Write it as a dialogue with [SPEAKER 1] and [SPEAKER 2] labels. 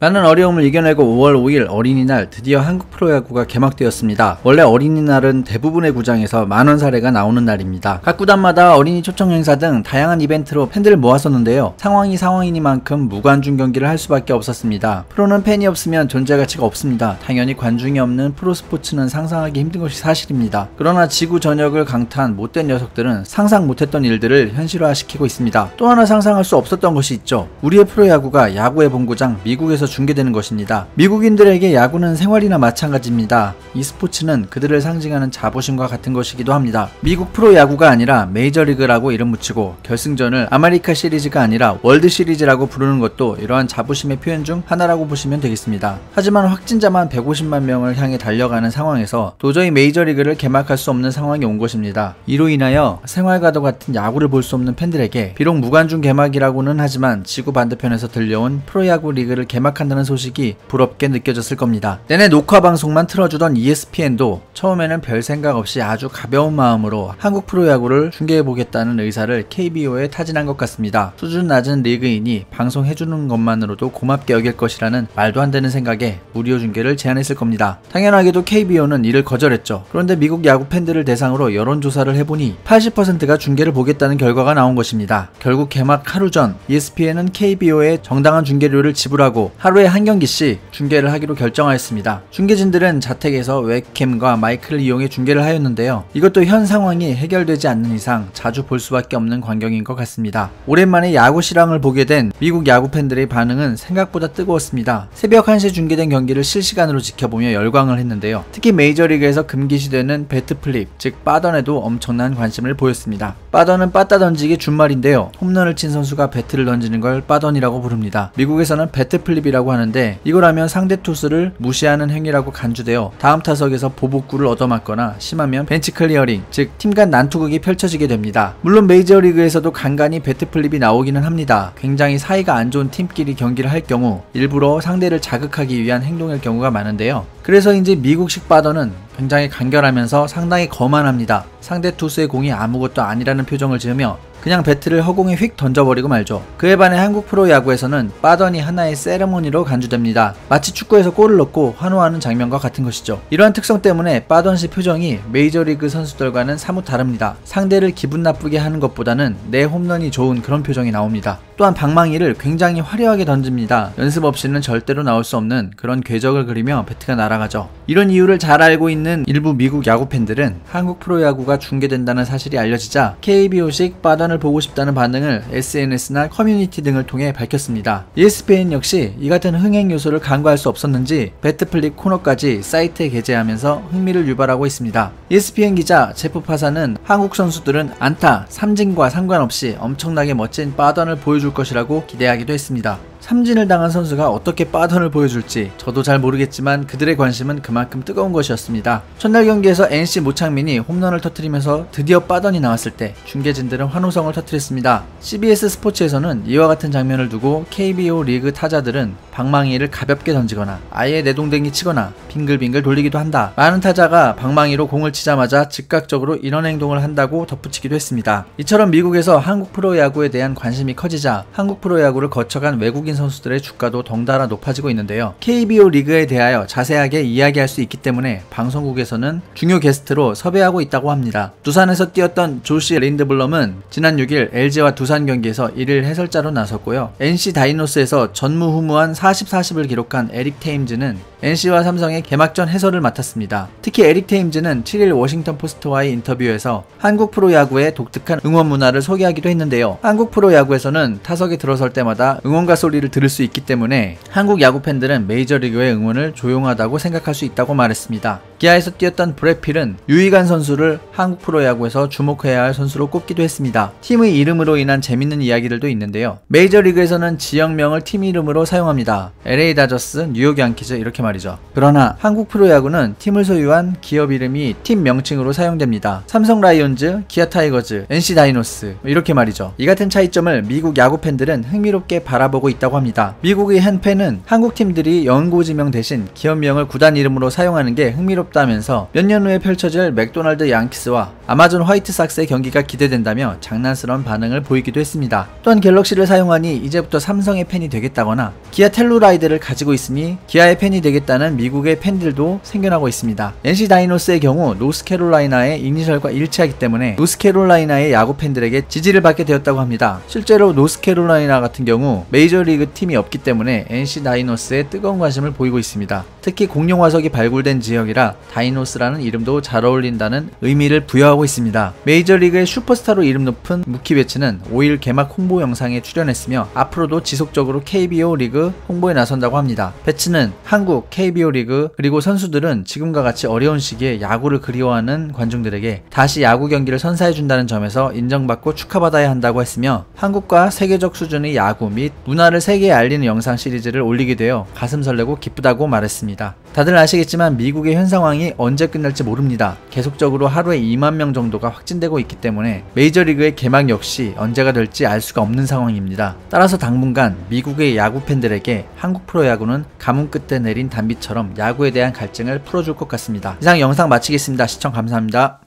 [SPEAKER 1] 많은 어려움을 이겨내고 5월 5일 어린이날 드디어 한국 프로야구가 개막되었습니다. 원래 어린이날은 대부분의 구장에서 만원 사례가 나오는 날입니다. 각 구단마다 어린이 초청 행사 등 다양한 이벤트로 팬들을 모았었는데요. 상황이 상황이니만큼 무관중 경기를 할 수밖에 없었습니다. 프로는 팬이 없으면 존재 가치가 없습니다. 당연히 관중이 없는 프로스포츠는 상상하기 힘든 것이 사실입니다. 그러나 지구 전역을 강타한 못된 녀석들은 상상 못했던 일들을 현실화시키고 있습니다. 또 하나 상상할 수 없었던 것이 있죠. 우리의 프로야구가 야구의 본고장 미국에서 중계되는 것입니다. 미국인들에게 야구는 생활이나 마찬가지입니다. 이 스포츠는 그들을 상징하는 자부심과 같은 것이기도 합니다. 미국 프로야구가 아니라 메이저리그라고 이름 붙이고 결승전을 아메리카 시리즈가 아니라 월드 시리즈라고 부르는 것도 이러한 자부심의 표현 중 하나라고 보시면 되겠습니다. 하지만 확진자만 150만 명을 향해 달려가는 상황에서 도저히 메이저리그를 개막할 수 없는 상황이 온 것입니다. 이로 인하여 생활과도 같은 야구를 볼 수 없는 팬들에게 비록 무관중 개막이라고는 하지만 지구 반대편에서 들려온 프로야구 리그를 개막한다는 소식이 부럽게 느껴졌을 겁니다. 내내 녹화 방송만 틀어주던 ESPN도 처음에는 별 생각 없이 아주 가벼운 마음으로 한국 프로야구를 중계해보겠다는 의사를 KBO에 타진한 것 같습니다. 수준 낮은 리그이니 방송해주는 것만으로도 고맙게 여길 것이라는 말도 안 되는 생각에 무료 중계를 제안했을 겁니다. 당연하게도 KBO는 이를 거절했죠. 그런데 미국 야구 팬들을 대상으로 여론조사를 해보니 80%가 중계를 보겠다는 결과가 나온 것입니다. 결국 개막 하루 전 ESPN은 KBO에 정당한 중계료를 지불하고 하루에 한 경기씩 중계를 하기로 결정하였습니다. 중계진들은 자택에서 웹캠과 마이크를 이용해 중계를 하였는데요. 이것도 현 상황이 해결되지 않는 이상 자주 볼 수밖에 없는 광경인 것 같습니다. 오랜만에 야구 실황을 보게 된 미국 야구 팬들의 반응은 생각보다 뜨거웠습니다. 새벽 1시에 중계된 경기를 실시간으로 지켜보며 열광을 했는데요. 특히 메이저리그에서 금기시되는 배트플립, 즉 빠던에도 엄청난 관심을 보였습니다. 빠던은 빠따 던지기 준말인데요. 홈런을 친 선수가 배트를 던지는 걸 빠던이라고 부릅니다. 미국에서는 배트플립이라고 하는데 이걸 하면 상대 투수를 무시하는 행위라고 간주되어 다음 타석에서 보복구를 얻어맞거나 심하면 벤치 클리어링, 즉 팀 간 난투극이 펼쳐지게 됩니다. 물론 메이저리그에서도 간간히 배트플립이 나오기는 합니다. 굉장히 사이가 안 좋은 팀끼리 경기를 할 경우 일부러 상대를 자극하기 위한 행동일 경우가 많은데요. 그래서인지 미국식 빠던은 굉장히 간결하면서 상당히 거만합니다. 상대 투수의 공이 아무것도 아니라는 표정을 지으며 그냥 배트를 허공에 휙 던져버리고 말죠. 그에 반해 한국 프로야구에서는 빠던이 하나의 세레모니로 간주됩니다. 마치 축구에서 골을 넣고 환호하는 장면과 같은 것이죠. 이러한 특성 때문에 빠던시 표정이 메이저리그 선수들과는 사뭇 다릅니다. 상대를 기분 나쁘게 하는 것보다는 내 홈런이 좋은 그런 표정이 나옵니다. 또한 방망이를 굉장히 화려하게 던집니다. 연습 없이는 절대로 나올 수 없는 그런 궤적을 그리며 배트가 날아가죠. 이런 이유를 잘 알고 있는 일부 미국 야구 팬들은 한국 프로야구가 중계된다는 사실이 알려지자 KBO식 빠던을 보고 싶다는 반응을 SNS나 커뮤니티 등을 통해 밝혔습니다. ESPN 역시 이 같은 흥행 요소를 간과할 수 없었는지 배트플립 코너까지 사이트에 게재하면서 흥미를 유발하고 있습니다. ESPN 기자 제프 파사는 한국 선수들은 안타, 삼진과 상관없이 엄청나게 멋진 빠던을 보여줄 것이라고 기대하기도 했습니다. 삼진을 당한 선수가 어떻게 빠던을 보여줄지 저도 잘 모르겠지만 그들의 관심은 그만큼 뜨거운 것이었습니다. 첫날 경기에서 NC 모창민이 홈런을 터뜨리면서 드디어 빠던이 나왔을 때 중계진들은 환호성을 터뜨렸습니다. CBS 스포츠에서는 이와 같은 장면을 두고 KBO 리그 타자들은 방망이를 가볍게 던지거나 아예 내동댕이 치거나 빙글빙글 돌리기도 한다. 많은 타자가 방망이로 공을 치자마자 즉각적으로 이런 행동을 한다고 덧붙이기도 했습니다. 이처럼 미국에서 한국 프로야구에 대한 관심이 커지자 한국 프로야구를 거쳐간 외국인 선수들의 주가도 덩달아 높아지고 있는데요. KBO 리그에 대하여 자세하게 이야기할 수 있기 때문에 방송국에서는 중요 게스트로 섭외하고 있다고 합니다. 두산에서 뛰었던 조시 린드블럼은 지난 6일 LG와 두산 경기에서 1일 해설자로 나섰고요. NC 다이노스에서 전무후무한 40-40을 기록한 에릭 테임즈는 NC와 삼성의 개막전 해설을 맡았습니다. 특히 에릭 테임즈는 7일 워싱턴 포스트와의 인터뷰에서 한국 프로야구의 독특한 응원 문화를 소개하기도 했는데요. 한국 프로야구에서는 타석에 들어설 때마다 응원가 소리를 들을 수 있기 때문에 한국 야구 팬들은 메이저리그의 응원을 조용하다고 생각할 수 있다고 말했습니다. 기아에서 뛰었던 브렛 필은 유이간 선수를 한국 프로야구에서 주목해야 할 선수로 꼽기도 했습니다. 팀의 이름으로 인한 재밌는 이야기들도 있는데요. 메이저리그에서는 지역명을 팀 이름으로 사용합니다. LA 다저스, 뉴욕 양키즈 이렇게 말이죠. 그러나 한국 프로야구는 팀을 소유한 기업 이름이 팀 명칭으로 사용됩니다. 삼성 라이온즈, 기아 타이거즈, NC 다이노스 이렇게 말이죠. 이 같은 차이점을 미국 야구 팬들은 흥미롭게 바라보고 있다고 있다고 합니다. 미국의 한 팬은 한국 팀들이 연고지명 대신 기업명을 구단 이름으로 사용하는 게 흥미롭다면서 몇 년 후에 펼쳐질 맥도날드 양키스와 아마존 화이트삭스의 경기가 기대된다며 장난스러운 반응을 보이기도 했습니다. 또한 갤럭시를 사용하니 이제부터 삼성의 팬이 되겠다거나 기아 텔루라이드를 가지고 있으니 기아의 팬이 되겠다는 미국의 팬들도 생겨나고 있습니다. NC 다이노스의 경우 노스캐롤라이나의 이니셜과 일치하기 때문에 노스캐롤라이나의 야구 팬들에게 지지를 받게 되었다고 합니다. 실제로 노스캐롤라이나 같은 경우 메이저리그 팀이 없기 때문에 NC 다이노스에 뜨거운 관심을 보이고 있습니다. 특히 공룡 화석이 발굴된 지역이라 다이노스라는 이름도 잘 어울린다는 의미를 부여하고 있습니다. 메이저리그의 슈퍼스타로 이름 높은 무키 베츠는 5일 개막 홍보 영상에 출연했으며 앞으로도 지속적으로 KBO 리그 홍보에 나선다고 합니다. 베츠는 한국, KBO 리그 그리고 선수들은 지금과 같이 어려운 시기에 야구를 그리워하는 관중들에게 다시 야구 경기를 선사해준다는 점에서 인정받고 축하받아야 한다고 했으며 한국과 세계적 수준의 야구 및 문화를 세계에 알리는 영상 시리즈를 올리게 되어 가슴 설레고 기쁘다고 말했습니다. 다들 아시겠지만 미국의 현 상황이 언제 끝날지 모릅니다. 계속적으로 하루에 2만 명 정도가 확진되고 있기 때문에 메이저리그의 개막 역시 언제가 될지 알 수가 없는 상황입니다. 따라서 당분간 미국의 야구 팬들에게 한국 프로야구는 가뭄 끝에 내린 단비처럼 야구에 대한 갈증을 풀어줄 것 같습니다. 이상 영상 마치겠습니다. 시청 감사합니다.